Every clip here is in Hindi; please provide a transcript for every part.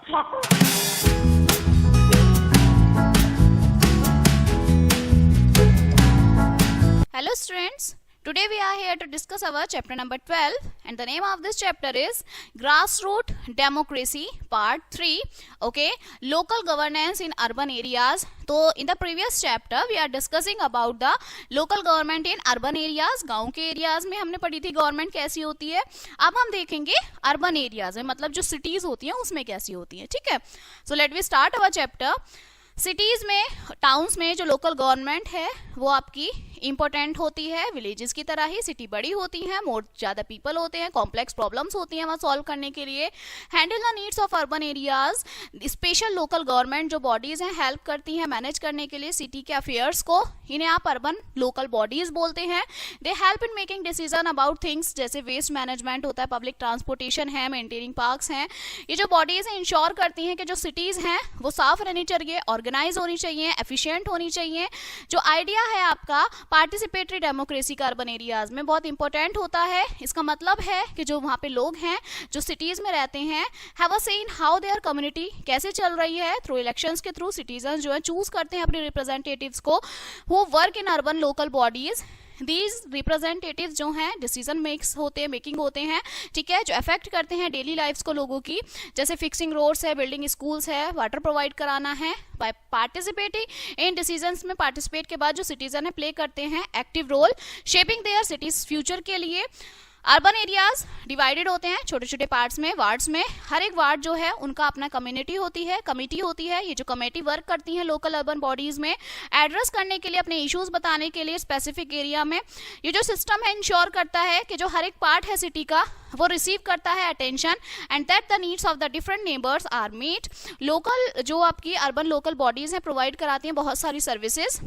Hello students, today we are here to discuss our chapter number 12 and the name of this chapter is Grassroot Democracy Part 3, okay, Local Governance in Urban Areas. तो in the previous chapter we are discussing about the local government in urban areas. गांव के एरियाज में हमने पढ़ी थी गवर्नमेंट कैसी होती है. अब हम देखेंगे अर्बन एरियाज में, मतलब जो सिटीज होती हैं उसमें कैसी होती है. ठीक है, so let we start our chapter. Cities में, टाउन्स में जो लोकल गवर्नमेंट है वो आपकी इंपॉर्टेंट होती है. विलेजेस की तरह ही सिटी बड़ी होती है, मोर ज़्यादा पीपल होते हैं, कॉम्प्लेक्स प्रॉब्लम्स होती हैं वहाँ सॉल्व करने के लिए. Handle the needs of urban areas. Special local government जो बॉडीज हैं हेल्प करती हैं मैनेज करने के लिए सिटी के अफेयर्स को. इन्हें आप अर्बन लोकल बॉडीज बोलते हैं. They help in making decision about things, जैसे वेस्ट मैनेजमेंट होता है, पब्लिक ट्रांसपोर्टेशन है, मेंटेनिंग पार्क्स हैं. ये जो बॉडीज हैं इंश्योर करती हैं कि जो सिटीज हैं वो साफ रहनी चाहिए, ऑर्गेनाइज होनी चाहिए, एफिशिएंट होनी चाहिए. जो आइडिया है आपका पार्टिसिपेटरी डेमोक्रेसी का अर्बन एरियाज में बहुत इंपॉर्टेंट होता है. इसका मतलब है कि जो वहाँ पे लोग हैं जो सिटीज में रहते हैं हैव अ से इन हाउ देयर कम्युनिटी कैसे चल रही है. थ्रू इलेक्शंस के थ्रू सिटीजन जो है चूज करते हैं अपने रिप्रेजेंटेटिव्स को who work in urban local bodies. These representative जो हैं डिसीजन मेकिंग होते हैं, ठीक है, जो अफेक्ट करते हैं डेली लाइफ्स को लोगों की, जैसे फिक्सिंग रोड्स है, बिल्डिंग स्कूल्स है, वाटर प्रोवाइड कराना है. बाय पार्टिसिपेटिंग इन डिसीजंस में पार्टिसिपेट के बाद जो सिटीजन है प्ले करते हैं active role shaping their cities future के लिए. अर्बन एरियाज डिवाइडेड होते हैं छोटे छोटे पार्ट्स में, वार्ड्स में. हर एक वार्ड जो है उनका अपना कम्युनिटी होती है, कमेटी होती है. ये जो कमेटी वर्क करती हैं लोकल अर्बन बॉडीज में एड्रेस करने के लिए, अपने इश्यूज बताने के लिए स्पेसिफिक एरिया में. ये जो सिस्टम है इंश्योर करता है कि जो हर एक पार्ट है सिटी का वो रिसीव करता है attention and that the needs of the different neighbours are meet. Local जो आपकी अर्बन लोकल बॉडीज हैं प्रोवाइड कराती हैं बहुत सारी सर्विसेज.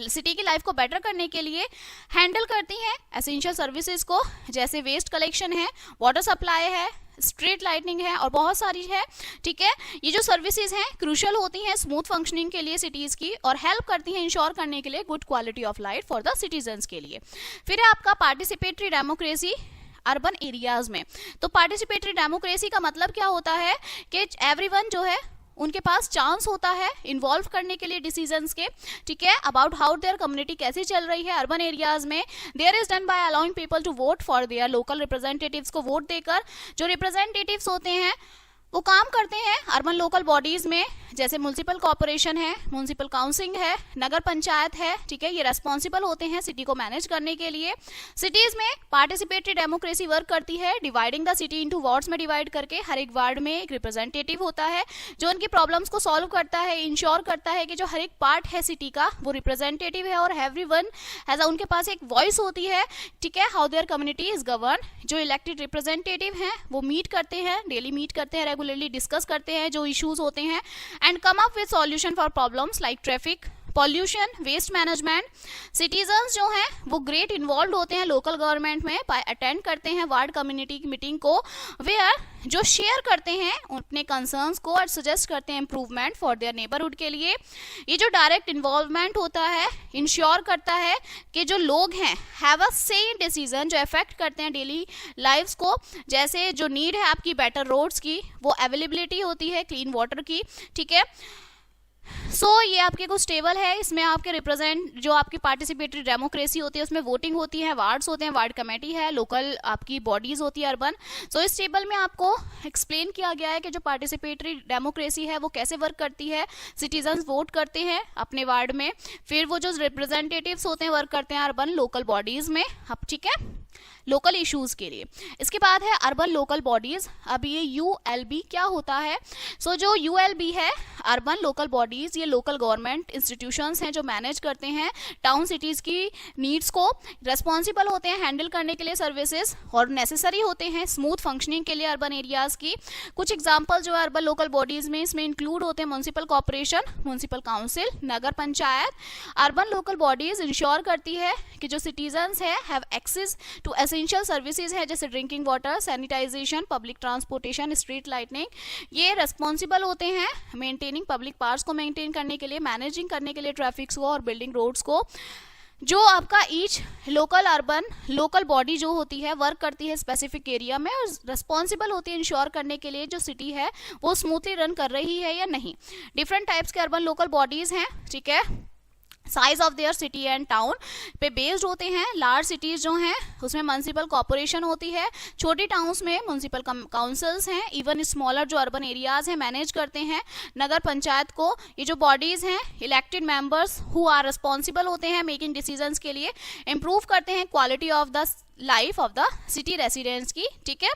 सिटी की लाइफ को बेटर करने के लिए हैंडल करती हैं एसेंशियल सर्विसेज को, जैसे वेस्ट कलेक्शन है, वाटर सप्लाई है, स्ट्रीट लाइटनिंग है और बहुत सारी है. ठीक है, ये जो सर्विसेज हैं क्रूशियल होती हैं स्मूथ फंक्शनिंग के लिए सिटीज की और हेल्प करती हैं इंश्योर करने के लिए good quality of life for the citizens के लिए. फिर है आपका पार्टिसिपेटरी डेमोक्रेसी अर्बन एरियाज में. तो पार्टिसिपेटरी डेमोक्रेसी का मतलब क्या होता है कि एवरीवन जो है उनके पास चांस होता है इन्वॉल्व करने के लिए डिसीजंस के, ठीक है, अबाउट हाउ देयर कम्युनिटी कैसी चल रही है अर्बन एरियाज में. There is done by allowing people to vote for their local representatives को वोट देकर जो रिप्रेजेंटेटिव्स होते हैं वो काम करते हैं अर्बन लोकल बॉडीज में, जैसे म्युनिसिपल कॉर्पोरेशन है, म्युनिसिपल काउंसिल है, नगर पंचायत है. ठीक है, ये रेस्पॉन्सिबल होते हैं सिटी को मैनेज करने के लिए. सिटीज में पार्टिसिपेटरी डेमोक्रेसी वर्क करती है dividing the city into wards में डिवाइड करके. हर एक वार्ड में एक रिप्रेजेंटेटिव होता है जो उनकी प्रॉब्लम्स को सॉल्व करता है, इंश्योर करता है कि जो हर एक पार्ट है सिटी का वो रिप्रेजेंटेटिव है और एवरीवन हैज उनके पास एक वॉइस होती है. ठीक है, how their community is govern. जो इलेक्टेड रिप्रेजेंटेटिव हैं वो मीट करते हैं, डेली मीट करते हैं, रेगुलरली डिस्कस करते हैं जो इश्यूज होते हैं and come up with solution for problems like traffic, pollution, waste management. Citizens जो हैं वो ग्रेट इन्वॉल्व होते हैं लोकल गवर्नमेंट में, अटेंड करते हैं वार्ड कम्युनिटी की मीटिंग को वेयर जो शेयर करते हैं अपने कंसर्न्स को और सजेस्ट करते हैं इम्प्रूवमेंट फॉर देयर नेबरहुड के लिए. ये जो डायरेक्ट इन्वॉल्वमेंट होता है इंश्योर करता है कि जो लोग हैं हैव अ से इन डिसीजन जो अफेक्ट करते हैं डेली लाइफ्स को, जैसे जो नीड है आपकी बेटर रोड्स की, वो अवेलेबिलिटी होती है क्लीन वाटर की. ठीक है, ये आपके कुछ टेबल है, इसमें आपके रिप्रेजेंट जो आपकी पार्टिसिपेटरी डेमोक्रेसी होती है उसमें वोटिंग होती है, वार्ड्स होते हैं, वार्ड कमेटी है, लोकल आपकी बॉडीज होती है अर्बन. इस टेबल में आपको एक्सप्लेन किया गया है कि जो पार्टिसिपेटरी डेमोक्रेसी है वो कैसे वर्क करती है. सिटीजन्स वोट करते हैं अपने वार्ड में, फिर वो जो रिप्रेजेंटेटिव्स होते हैं वर्क करते हैं अर्बन लोकल बॉडीज में. अब ठीक है, लोकल इश्यूज के लिए. इसके बाद है अर्बन लोकल बॉडीज. अब ये ULB क्या होता है? जो ULB है अर्बन लोकल बॉडीज, ये लोकल गवर्नमेंट इंस्टीट्यूशंस हैं जो मैनेज करते हैं टाउन सिटीज की नीड्स को, रेस्पॉन्सिबल होते हैं हैंडल करने के लिए सर्विसेज और नेसेसरी होते हैं स्मूथ फंक्शनिंग के लिए अर्बन एरियाज की. कुछ एग्जाम्पल जो है अर्बन लोकल बॉडीज में इसमें इंक्लूड होते हैं म्युनिसिपल कॉर्पोरेशन, म्युनिसिपल काउंसिल, नगर panchayat. Urban local bodies ensure करती है कि जो सिटीजन्स है have access to essential services है, जैसे drinking water, sanitization, public transportation, street lightning. ये रेस्पॉन्सिबल होते हैं मेंटेनिंग पब्लिक पार्क्स को मेंटेन करने के लिए, मैनेजिंग करने के लिए ट्रैफिक को और बिल्डिंग रोड्स को. जो आपका ईच लोकल बॉडी जो होती है वर्क करती है स्पेसिफिक एरिया में और रिस्पॉन्सिबल होती है इंश्योर करने के लिए जो सिटी है वो स्मूथली रन कर रही है या नहीं। डिफरेंट टाइप्स के अर्बन लोकल बॉडीज हैं, ठीक है, size of their city and town पे बेस्ड होते हैं। लार्ज सिटीज जो हैं उसमें म्युनिसिपल कॉर्पोरेशन होती है, छोटी टाउन्स में म्युनिसिपल काउंसिल्स हैं, इवन स्मॉलर जो अर्बन एरियाज हैं मैनेज करते हैं नगर पंचायत को। ये जो बॉडीज हैं elected members who are responsible होते हैं मेकिंग डिसीजंस के लिए, इम्प्रूव करते हैं quality of the life of the city residents की, ठीक है।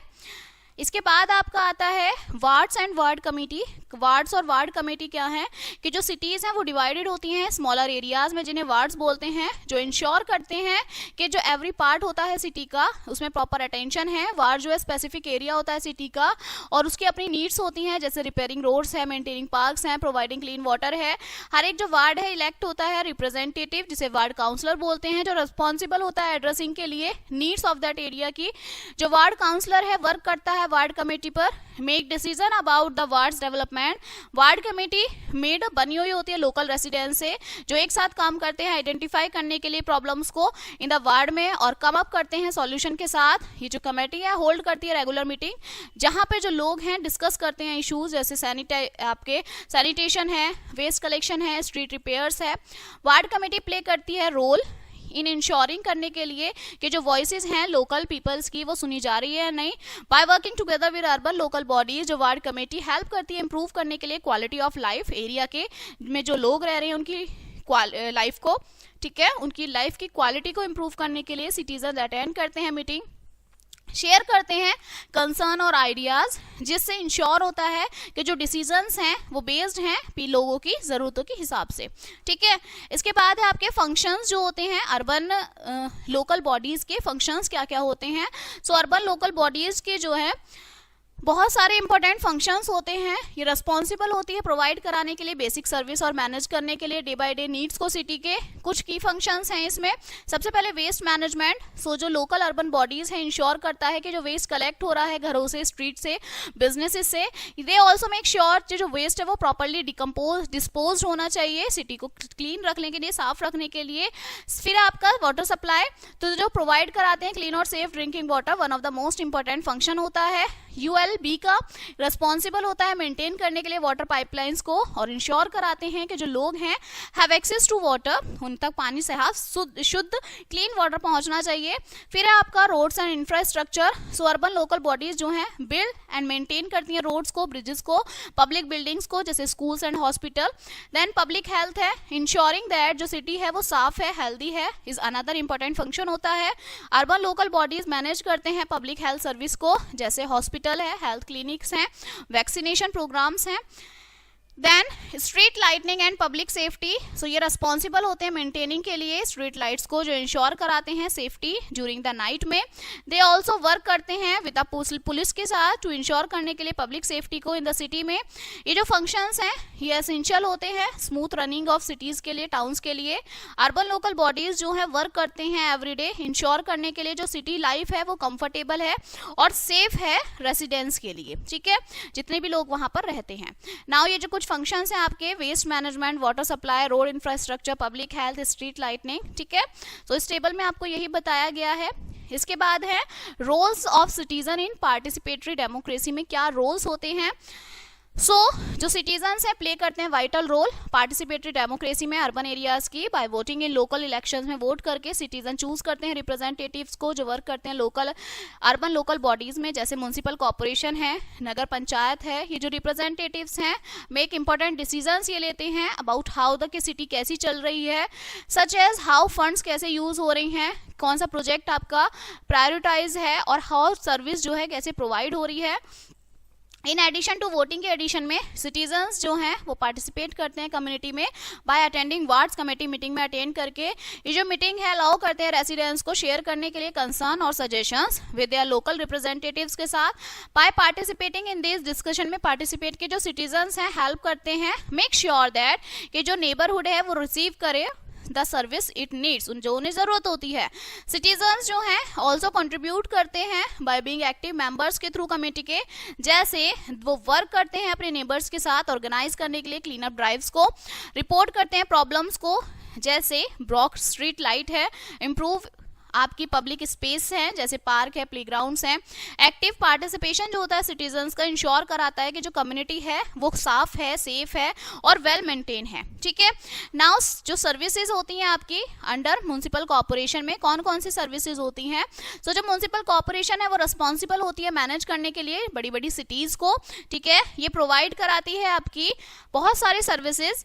इसके बाद आपका आता है wards and ward committee. Wards और वार्ड कमेटी क्या है कि जो सिटीज़ हैं वो डिवाइडेड होती हैं स्मॉलर एरियाज में जिन्हें वार्ड्स बोलते हैं, जो इंश्योर करते हैं कि जो एवरी पार्ट होता है सिटी का उसमें प्रॉपर अटेंशन है। वार्ड जो है स्पेसिफिक एरिया होता है सिटी का और उसकी अपनी नीड्स होती हैं, जैसे रिपेयरिंग रोड्स है, मेंटेनिंग पार्क्स हैं, प्रोवाइडिंग क्लीन वाटर है। हर एक जो वार्ड है इलेक्ट होता है रिप्रेजेंटेटिव जिसे वार्ड काउंसलर बोलते हैं, जो रिस्पॉन्सिबल होता है एड्रेसिंग के लिए नीड्स ऑफ दैट एरिया की। जो वार्ड काउंसलर है वर्क करता है वार्ड कमेटी पर, make decision about the wards development. Ward committee made बनी हुई होती है लोकल रेसिडेंट्स से जो एक साथ काम करते हैं आइडेंटिफाई करने के लिए प्रॉब्लम्स को इन द वार्ड में और कम अप करते हैं सॉल्यूशन के साथ। ये जो कमेटी है होल्ड करती है रेगुलर मीटिंग जहां पे जो लोग हैं डिस्कस करते हैं इश्यूज, जैसे आपके सैनिटेशन है, वेस्ट कलेक्शन है, स्ट्रीट रिपेयर्स है। वार्ड कमेटी प्ले करती है रोल इन इंश्योरिंग करने के लिए कि जो वॉइसेस हैं लोकल पीपल्स की वो सुनी जा रही है या नहीं। By working together with urban local bodies जो वार्ड कमेटी हेल्प करती है इंप्रूव करने के लिए क्वालिटी ऑफ लाइफ एरिया के में जो लोग रह रहे हैं उनकी लाइफ को, ठीक है, उनकी लाइफ की क्वालिटी को इंप्रूव करने के लिए सिटीजन अटेंड करते हैं मीटिंग, शेयर करते हैं कंसर्न और आइडियाज, जिससे इंश्योर होता है कि जो डिसीजंस हैं वो बेस्ड हैं लोगों की ज़रूरतों के हिसाब से, ठीक है। इसके बाद है आपके फंक्शंस जो होते हैं अर्बन लोकल बॉडीज़ के फंक्शंस क्या क्या होते हैं। सो अर्बन लोकल बॉडीज़ के जो है बहुत सारे इंपॉर्टेंट फंक्शंस होते हैं। ये रिस्पॉन्सिबल होती है प्रोवाइड कराने के लिए बेसिक सर्विस और मैनेज करने के लिए डे बाय डे नीड्स को सिटी के। कुछ की फंक्शंस हैं इसमें, सबसे पहले वेस्ट मैनेजमेंट। सो जो लोकल अर्बन बॉडीज है इंश्योर करता है कि जो वेस्ट कलेक्ट हो रहा है घरों से, स्ट्रीट से, बिजनेसेस से, दे ऑल्सो मेक श्योर जो वेस्ट है वो प्रॉपरली डिस्पोज होना चाहिए सिटी को क्लीन रखने के लिए, साफ रखने के लिए। फिर आपका वाटर सप्लाई, तो जो प्रोवाइड कराते हैं क्लीन और safe drinking water, one of the most important function होता है। ULB का रेस्पॉन्सिबल होता है मेंटेन करने के लिए वाटर पाइपलाइंस को और इंश्योर कराते हैं कि जो लोग हैं हैव एक्सेस टू वाटर, उन तक पानी से शुद्ध क्लीन वाटर पहुंचना चाहिए। फिर है आपका roads and infrastructure. So urban local bodies जो हैं बिल्ड एंड मेंटेन करती हैं रोड्स को, ब्रिजेस को, पब्लिक बिल्डिंग्स को, जैसे schools and hospital. Then public health है, इंश्योरिंग दैट जो सिटी है वो साफ है, हेल्दी है, इज अनदर इंपॉर्टेंट फंक्शन होता है। अर्बन लोकल बॉडीज मैनेज करते हैं पब्लिक हेल्थ सर्विस को, जैसे हॉस्पिटल है, हेल्थ क्लिनिक्स हैं, वैक्सीनेशन प्रोग्राम्स हैं। Then street lightning and public safety. So ये रिस्पॉन्सिबल होते हैं मेंटेनिंग के लिए स्ट्रीट लाइट्स को, जो इंश्योर कराते हैं सेफ्टी ड्यूरिंग द नाइट में। दे ऑल्सो वर्क करते हैं विद द पुलिस के साथ टू इंश्योर करने के लिए पब्लिक सेफ्टी को इन द सिटी में। ये जो फंक्शंस हैं ये एसेंशियल होते हैं स्मूथ रनिंग ऑफ सिटीज़ के लिए, टाउन्स के लिए। अर्बन लोकल बॉडीज जो है वर्क करते हैं एवरीडे इंश्योर करने के लिए जो सिटी लाइफ है वो कंफर्टेबल है और सेफ है रेसिडेंट्स के लिए, ठीक है, जितने भी लोग वहाँ पर रहते हैं। नाउ ये जो कुछ फंक्शंस हैं आपके waste management, water supply, road infrastructure, public health, street lightning, ठीक है। तो इस टेबल में आपको यही बताया गया है। इसके बाद है roles of citizen in participatory democracy में क्या रोल्स होते हैं। जो सिटीजन्स हैं प्ले करते हैं वाइटल रोल पार्टिसिपेटरी डेमोक्रेसी में अर्बन एरियाज की by voting in local elections में वोट करके सिटीजन चूज करते हैं रिप्रेजेंटेटिव्स को जो वर्क करते हैं अर्बन लोकल बॉडीज में, जैसे म्युनिसिपल कॉर्पोरेशन है, नगर पंचायत है। ये जो रिप्रेजेंटेटिव्स हैं मेक इंपॉर्टेंट डिसीजंस ये लेते हैं अबाउट हाउ द कि सिटी कैसी चल रही है, सच एज हाउ फंड्स कैसे यूज हो रही हैं, कौन सा प्रोजेक्ट आपका प्रायोरिटाइज है और हाउ सर्विस जो है कैसे प्रोवाइड हो रही है। इन एडिशन टू वोटिंग के एडिशन में सिटीजन्स जो हैं वो पार्टिसिपेट करते हैं कम्युनिटी में by attending wards committee meeting में अटेंड करके। ये जो मीटिंग है अलाउ करते हैं रेसिडेंट्स को शेयर करने के लिए कंसर्न और suggestions with their local representatives के साथ। Bye participating in this discussion में पार्टिसिपेट के जो सिटीजन्स हैं हेल्प करते हैं मेक श्योर दैट कि जो नेबरहुड है वो रिसीव करे द सर्विस इट नीड्स, जो उन्हें जरूरत होती है। सिटीजन्स जो हैं ऑल्सो कंट्रीब्यूट करते हैं बाय बीइंग एक्टिव मेंबर्स के थ्रू कमेटी के, जैसे वो वर्क करते हैं अपने नेबर्स के साथ ऑर्गेनाइज करने के लिए क्लीन अप ड्राइव्स को, रिपोर्ट करते हैं प्रॉब्लम्स को जैसे ब्रॉड स्ट्रीट लाइट है, इम्प्रूव आपकी पब्लिक स्पेस है जैसे पार्क है, प्लेग्राउंड्स हैं। एक्टिव पार्टिसिपेशन जो होता है सिटीजन्स का इंश्योर कराता है कि जो कम्युनिटी है वो साफ है, सेफ है और वेल मेंटेन है। ठीक है, नाउ जो सर्विसेज होती हैं आपकी अंडर म्युनिसिपल कॉर्पोरेशन में कौन कौन सी सर्विसेज होती हैं? सो जो म्युनिसिपल कॉर्पोरेशन है वो रिस्पॉन्सिबल होती है मैनेज करने के लिए बड़ी बड़ी सिटीज को। ठीक है, ये प्रोवाइड कराती है आपकी बहुत सारे सर्विसेज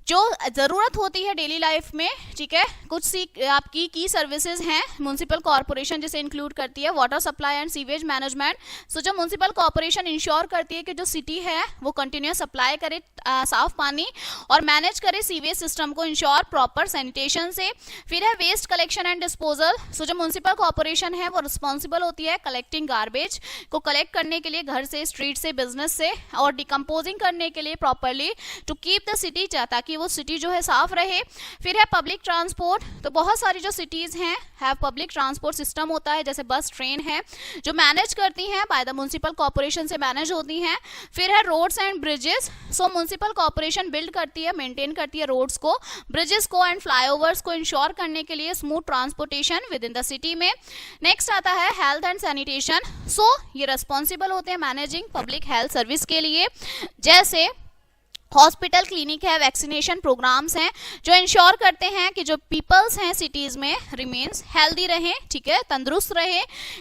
जो ज़रूरत होती है डेली लाइफ में। ठीक है, कुछ सी आपकी की सर्विसेज हैं म्युनिसिपल कॉर्पोरेशन जिसे इंक्लूड करती है water supply and sewage management. So जो म्युनिसिपल कॉर्पोरेशन इंश्योर करती है कि जो सिटी है वो कंटिन्यूस सप्लाई करे साफ पानी और मैनेज करे सीवेज सिस्टम को इंश्योर प्रॉपर सैनिटेशन से। फिर है वेस्ट कलेक्शन एंड डिस्पोजल। सो जो म्युनिसिपल कॉर्पोरेशन है वो रिस्पॉन्सिबल होती है कलेक्टिंग गार्बेज को कलेक्ट करने के लिए घर से, स्ट्रीट से, बिजनेस से और डिकम्पोजिंग करने के लिए properly to keep the city, ताकि वो सिटी जो है साफ रहे। फिर है पब्लिक ट्रांसपोर्ट। तो बहुत सारी जो सिटीज हैं हैव पब्लिक ट्रांसपोर्ट सिस्टम होता है जैसे बस, ट्रेन है जो मैनेज करती हैं बाय द म्युनिसिपल कॉर्पोरेशन से मैनेज होती हैं। फिर है roads and bridges. So municipal corporation build करती है, मेंटेन करती है रोड्स को, ब्रिजेस को एंड फ्लाईओवर्स को इंश्योर करने के लिए smooth transportation with in the city में। नेक्स्ट आता है हेल्थ एंड सैनिटेशन। सो ये रेस्पॉन्सिबल होते हैं मैनेजिंग पब्लिक हेल्थ सर्विस के लिए जैसे हॉस्पिटल, क्लिनिक है, वैक्सीनेशन प्रोग्राम्स हैं जो इंश्योर करते हैं कि जो पीपल्स हैं सिटीज में रिमेन्स हेल्दी रहें। ठीक है, तंदुरुस्त रहे।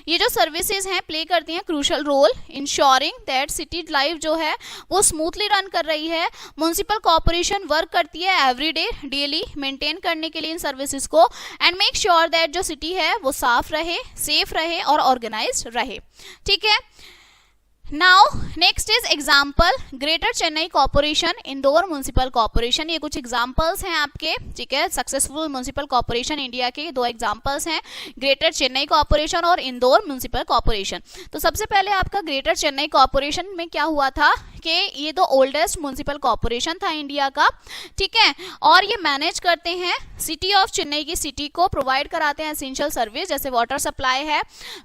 ये जो सर्विसेज हैं प्ले करती हैं crucial role ensuring that city life जो है वो स्मूथली रन कर रही है। म्युनिसिपल कॉर्पोरेशन वर्क करती है एवरीडे, डेली मेंटेन करने के लिए इन सर्विसेज को एंड मेक श्योर दैट जो सिटी है वो साफ रहे, सेफ रहे और ऑर्गेनाइज रहे। ठीक है, now next is example greater Chennai corporation, Indore municipal corporation. ये कुछ एग्जाम्पल्स हैं आपके। ठीक है, सक्सेसफुल म्युनिसिपल कॉर्पोरेशन इंडिया के दो एग्जाम्पल्स हैं, ग्रेटर चेन्नई कॉर्पोरेशन और इंदौर म्युनिसिपल कॉर्पोरेशन। तो सबसे पहले आपका ग्रेटर चेन्नई कॉर्पोरेशन में क्या हुआ था कि ये तो ओल्डेस्ट म्युनिसिपल कॉर्पोरेशन था इंडिया का। ठीक है, और ये मैनेज करते हैं सिटी ऑफ चेन्नई की सिटी को, प्रोवाइड कराते हैं एसेंशियल सर्विस जैसे वाटर सप्लाई है,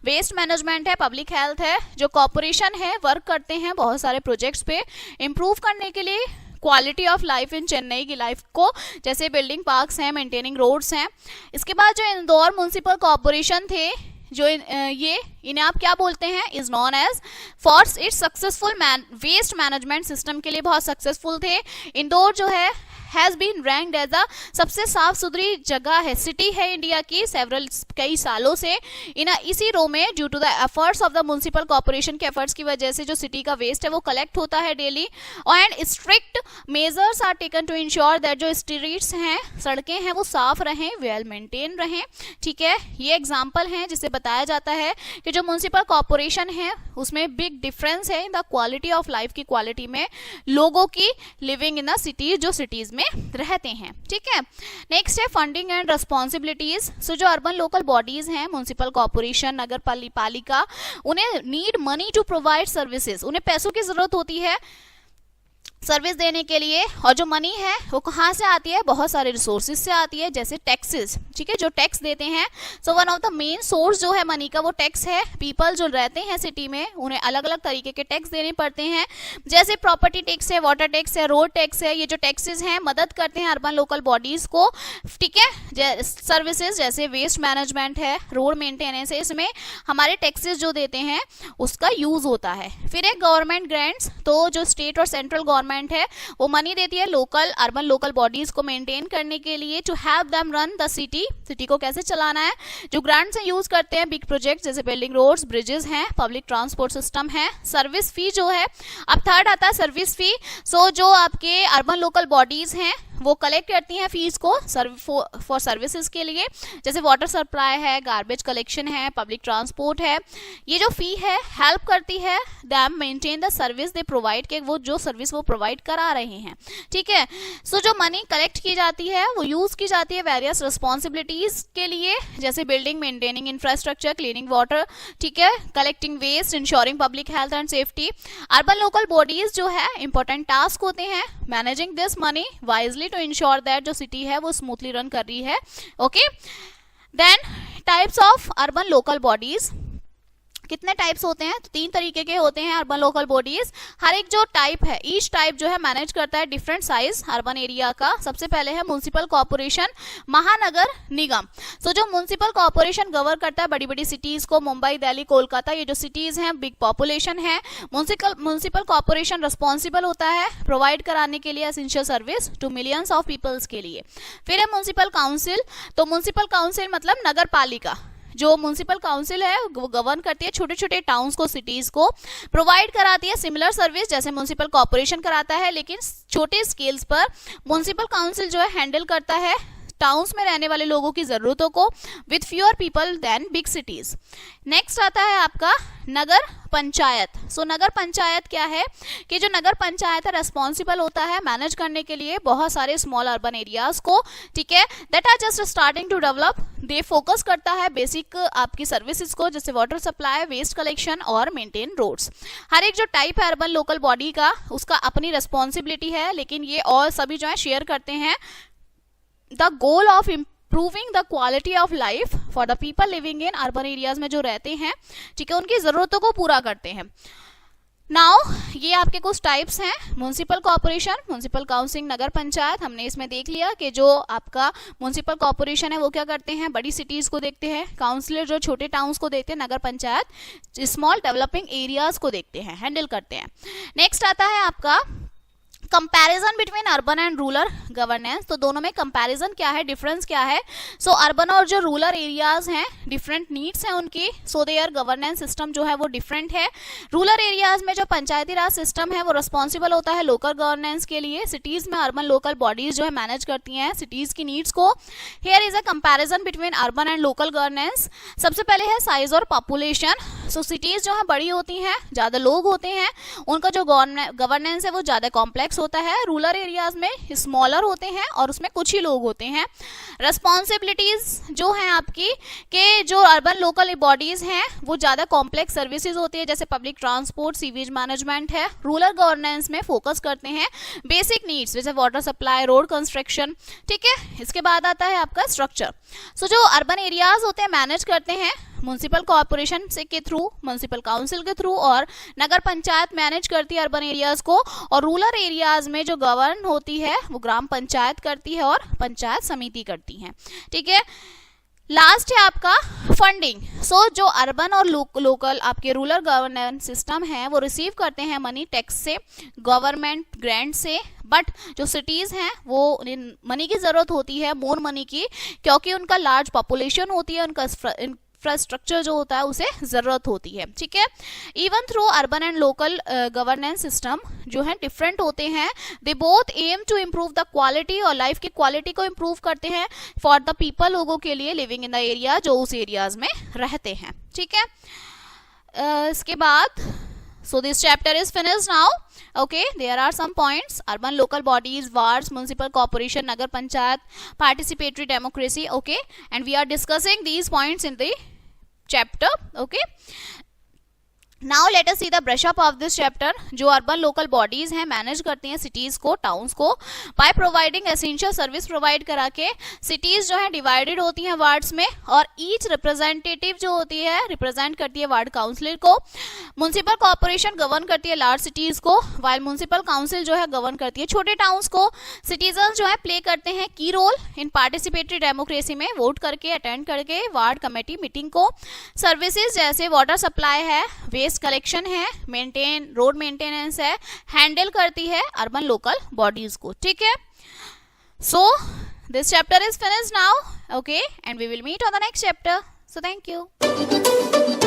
वेस्ट मैनेजमेंट है, पब्लिक हेल्थ है। जो कॉर्पोरेशन है वर्क करते हैं बहुत सारे प्रोजेक्ट्स पे इम्प्रूव करने के लिए quality of life in Chennai की लाइफ को, जैसे बिल्डिंग पार्क्स हैं, मेंटेनिंग रोड्स हैं। इसके बाद जो इंदौर म्युनिसिपल कॉर्पोरेशन थे जो ये इन्हें आप क्या बोलते हैं, is known as for its successful waste management system के लिए बहुत सक्सेसफुल थे। इंदौर जो है has been ranked as a सबसे साफ सुथरी जगह है, सिटी है इंडिया की सेवरल कई सालों से। इसी रो में due to the efforts of the municipal corporation के एफर्ट्स की वजह से जो सिटी का वेस्ट है वो कलेक्ट होता है daily and strict measures are taken to ensure that जो स्ट्रीट्स हैं, सड़कें हैं वो साफ रहें, वेल मेंटेन रहें। ठीक है, ये एग्जाम्पल हैं जिससे बताया जाता है कि जो म्युनिसिपल कॉर्पोरेशन है उसमें बिग डिफरेंस है in the quality of life की क्वालिटी में, लोगों की लिविंग इन द सिटीज जो सिटीज में रहते हैं। ठीक है, नेक्स्ट है फंडिंग एंड रिस्पॉन्सिबिलिटीज। सो जो अर्बन लोकल बॉडीज हैं, म्युनिसिपल कॉर्पोरेशन, नगर पालिका, उन्हें need money to provide services, उन्हें पैसों की जरूरत होती है सर्विस देने के लिए। और जो मनी है वो कहाँ से आती है, बहुत सारे रिसोर्सेज से आती है जैसे टैक्सेस। ठीक है, जो टैक्स देते हैं, so one of the main source जो है मनी का वो टैक्स है। पीपल जो रहते हैं सिटी में उन्हें अलग अलग तरीके के टैक्स देने पड़ते हैं जैसे प्रॉपर्टी टैक्स है, वाटर टैक्स है, रोड टैक्स है। ये जो टैक्सेस हैं मदद करते हैं अर्बन लोकल बॉडीज को। ठीक है, सर्विसेज जैसे वेस्ट मैनेजमेंट है, रोड मेंटेनेंस है, इसमें हमारे टैक्सेस जो देते हैं उसका यूज होता है। फिर एक गवर्नमेंट ग्रांट्स, तो जो स्टेट और सेंट्रल गवर्नमेंट है वो मनी देती है लोकल अर्बन लोकल बॉडीज को मेंटेन करने के लिए to help them run the city को कैसे चलाना है। जो ग्रांट्स यूज करते हैं बिग प्रोजेक्ट जैसे बिल्डिंग रोड्स, ब्रिजेस हैं, पब्लिक ट्रांसपोर्ट सिस्टम है। सर्विस फी जो है, अब थर्ड आता है सर्विस फी। सो जो आपके अर्बन लोकल बॉडीज हैं वो कलेक्ट करती हैं फीस को फॉर सर्विसेज के लिए जैसे वाटर सप्लाई है, गार्बेज कलेक्शन है, पब्लिक ट्रांसपोर्ट है। ये जो फी है हेल्प करती है them maintain the service they provide, के वो जो सर्विस वो प्रोवाइड करा रहे हैं। ठीक है, सो जो मनी कलेक्ट की जाती है वो यूज की जाती है वेरियस रिस्पॉन्सिबिलिटीज के लिए जैसे building, maintaining infrastructure, cleaning water. ठीक है, collecting waste, ensuring public health and safety. Urban local bodies जो है इंपॉर्टेंट टास्क होते हैं managing this money wisely to ensure that जो सिटी है वो स्मूथली रन कर रही है। Okay, then types of urban local bodies. कितने टाइप्स होते हैं? तो 3 तरीके के होते हैं अर्बन लोकल बॉडीज। हर एक जो टाइप है, ईच टाइप जो है मैनेज करता है डिफरेंट साइज अर्बन एरिया का। सबसे पहले है म्युनिसिपल कॉर्पोरेशन, महानगर निगम। सो जो म्युनिसिपल कॉर्पोरेशन गवर्न करता है बड़ी बड़ी सिटीज को, मुंबई, दिल्ली, कोलकाता, ये जो सिटीज हैं, बिग पॉपुलेशन है। म्युनिसिपल कॉर्पोरेशन रिस्पॉन्सिबल होता है प्रोवाइड कराने के लिए essential service to millions of peoples के लिए। फिर है म्युनिसिपल काउंसिल। तो म्युनिसिपल काउंसिल मतलब नगर पालिका। जो म्युनिसिपल काउंसिल है वो गवर्न करती है छोटे छोटे टाउन्स को, सिटीज को, प्रोवाइड कराती है सिमिलर सर्विस जैसे म्युनिसिपल कॉर्पोरेशन कराता है, लेकिन छोटे स्केल्स पर म्युनिसिपल काउंसिल जो है हैंडल करता है टाउन्स में रहने वाले लोगों की जरूरतों को with fewer people than big cities. Next आता है आपका नगर पंचायत। सो नगर पंचायत क्या है कि जो नगर पंचायत है रेस्पॉन्सिबल होता है मैनेज करने के लिए बहुत सारे स्मॉल अर्बन एरियाज को, ठीक है, that are just starting to develop. They focus करता है बेसिक आपकी सर्विसेज को, जैसे वाटर सप्लाई, वेस्ट कलेक्शन और मेंटेन रोड्स। हर एक जो टाइप है अर्बन लोकल बॉडी का, उसका अपनी रेस्पॉन्सिबिलिटी है, लेकिन ये और सभी जो है शेयर करते हैं the goal of improving the quality of life for the people living in urban areas में जो रहते हैं, ठीक है, उनकी जरूरतों को पूरा करते हैं। नाउ ये आपके कुछ टाइप्स हैं, म्युनिसिपल कॉर्पोरेशन, म्युनिसिपल काउंसिल, नगर पंचायत। हमने इसमें देख लिया कि जो आपका म्युनिसिपल कॉर्पोरेशन है वो क्या करते हैं, बड़ी सिटीज को देखते हैं, काउंसिलर जो छोटे टाउन्स को देखते हैं, nagar panchayat small developing areas को देखते हैं, हैंडल करते हैं। नेक्स्ट आता है आपका comparison between urban and rural governance. तो दोनों में कंपैरिजन क्या है, डिफरेंस क्या है? सो अर्बन और जो रूरल एरियाज हैं डिफरेंट नीड्स हैं उनकी, सो देयर गवर्नेंस सिस्टम जो है वो डिफरेंट है। रूरल एरियाज में जो पंचायती राज सिस्टम है वो रिस्पॉन्सिबल होता है लोकल गवर्नेंस के लिए। सिटीज में अर्बन लोकल बॉडीज जो है मैनेज करती हैं सिटीज की नीड्स को। Here is a comparison between urban and local governance. सबसे पहले है साइज और पॉपुलेशन। सो सिटीज जो है बड़ी होती हैं, ज्यादा लोग होते हैं, उनका जो गवर्नेंस है वो ज्यादा कॉम्प्लेक्स होता है। रूरल एरियाज में स्मॉलर होते हैं और उसमें कुछ ही लोग होते हैं। रेस्पॉन्सिबिलिटीज जो हैं आपकी के जो अर्बन लोकल बॉडीज हैं वो ज्यादा कॉम्प्लेक्स सर्विसेज होती है, जैसे पब्लिक ट्रांसपोर्ट, सीवेज मैनेजमेंट है। रूरल गवर्नेंस में फोकस करते हैं बेसिक नीड्स जैसे वाटर सप्लाई, रोड कंस्ट्रक्शन, ठीक है। इसके बाद आता है आपका स्ट्रक्चर। सो जो अर्बन एरियाज होते हैं मैनेज करते हैं म्युनिसिपल कॉर्पोरेशन से के थ्रू, म्युनिसिपल काउंसिल के थ्रू, और नगर पंचायत मैनेज करती है अर्बन एरियाज को, और रूरल एरियाज में जो गवर्न होती है वो ग्राम पंचायत करती है और पंचायत समिति करती है, ठीक है। लास्ट है आपका फंडिंग। सो जो अर्बन और लोकल आपके रूरल गवर्नेंस सिस्टम है वो रिसीव करते हैं मनी टैक्स से, गवर्नमेंट ग्रांट से, बट जो सिटीज हैं वो मनी की जरूरत होती है, मोर मनी की, क्योंकि उनका लार्ज पॉपुलेशन होती है, उनका इंफ्रास्ट्रक्चर जो होता है उसे जरूरत होती है, ठीक है। Even through urban and local governance system जो है डिफरेंट होते हैं, they both aim to improve the quality, और लाइफ की क्वालिटी को इम्प्रूव करते हैं फॉर द पीपल, लोगों के लिए लिविंग इन द एरिया जो उस एरियाज में रहते हैं, ठीक है। इसके बाद so this chapter is finished now. Okay, there are some points: urban local bodies, wards, municipal corporation, nagar panchayat, participatory democracy. Okay, and we are discussing these points in the chapter. Okay, now let us see the brush up of this chapter. जो अर्बन लोकल बॉडीज हैं मैनेज करती हैं सिटीज को, टाउन्स को, by providing essential service provide करा के। सिटीज जो है डिवाइडेड होती हैं वार्ड्स में, और ईच रिप्रेजेंटेटिव जो होती है रिप्रेजेंट करती है वार्ड काउंसिलर को। म्युनिसिपल कॉर्पोरेशन गवर्न करती है लार्ज सिटीज को, वाइल म्युनिसिपल काउंसिल जो है गवर्न करती है छोटे टाउन्स को। सिटीजन जो है प्ले करते हैं key role in participatory democracy में, वोट करके, अटेंड करके वार्ड कमेटी मीटिंग को। सर्विसेज जैसे वाटर सप्लाई है, वेस्ट कलेक्शन है, रोड मेंटेनेंस है, हैंडल करती है अर्बन लोकल बॉडीज को, ठीक है। So this chapter is finished now, okay, and we will meet on the next chapter. So thank you.